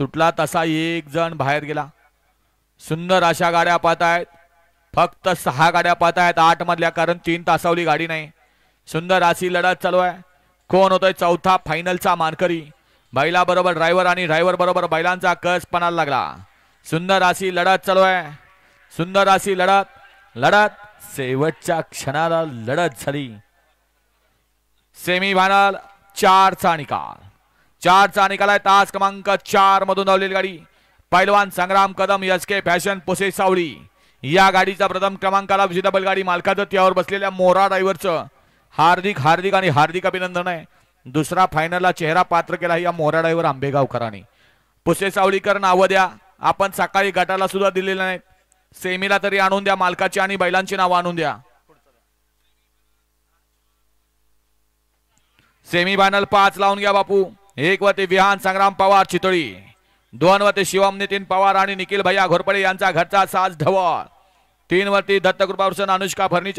सुटला तसा एक जण बाहेर गेला. सुंदर अशा गाड्या पाहतायत. फक्त 6 गाड्या पाहतायत 8 मधल्या, कारण 3 तासावली गाडी नाही. सुंदर अशी लढत चालू आहे. कोण होतोय चौथा फायनलचा मानकरी? बैला बरोबर ड्रायव्हर आणि ड्रायव्हर बरोबर बैलांचा कस पणाला लागला. सुंदर अशी लढत चालू आहे. सुंदर अशी लढत शेवटच्या क्षणाला लढत झाली. सेमीफायनल 4 चा निकाल. 4 चा निकाल आहे. तास क्रमांक 4 मधून धावलेली गाडी पैलवान संग्राम कदम एसके फॅशन पुसे सावळी या गाडीचा प्रथम क्रमांकाला विजेता बैलगाडी मालकाचं त्यावर बसलेल्या मोरा ड्रायव्हरचं हार्दिक आणि हार्दिक अभिनंदन आहे. दुसरा फायनलला चेहरा पात्र केला या मोरा ड्रायव्हर आंबेगावकरांनी. पुसे सावळीकर नावं द्या. आपण सकाळी गटाला सुद्धा दिलेलं नाही. सेमीला तरी आणून द्या. मालकाची आणि बैलांची नावं आणून द्या. सेमीफायनल 5 लावून घ्या बापू. 1 वरती विहान संग्राम पवार चितळी, 2 वरती शिवम नितीन पवार आणि निखिल भैया घोरपडे यांचा घरचा साज ढवळ, 3 वरती दत्तकृपा अनुष्का फर्निचर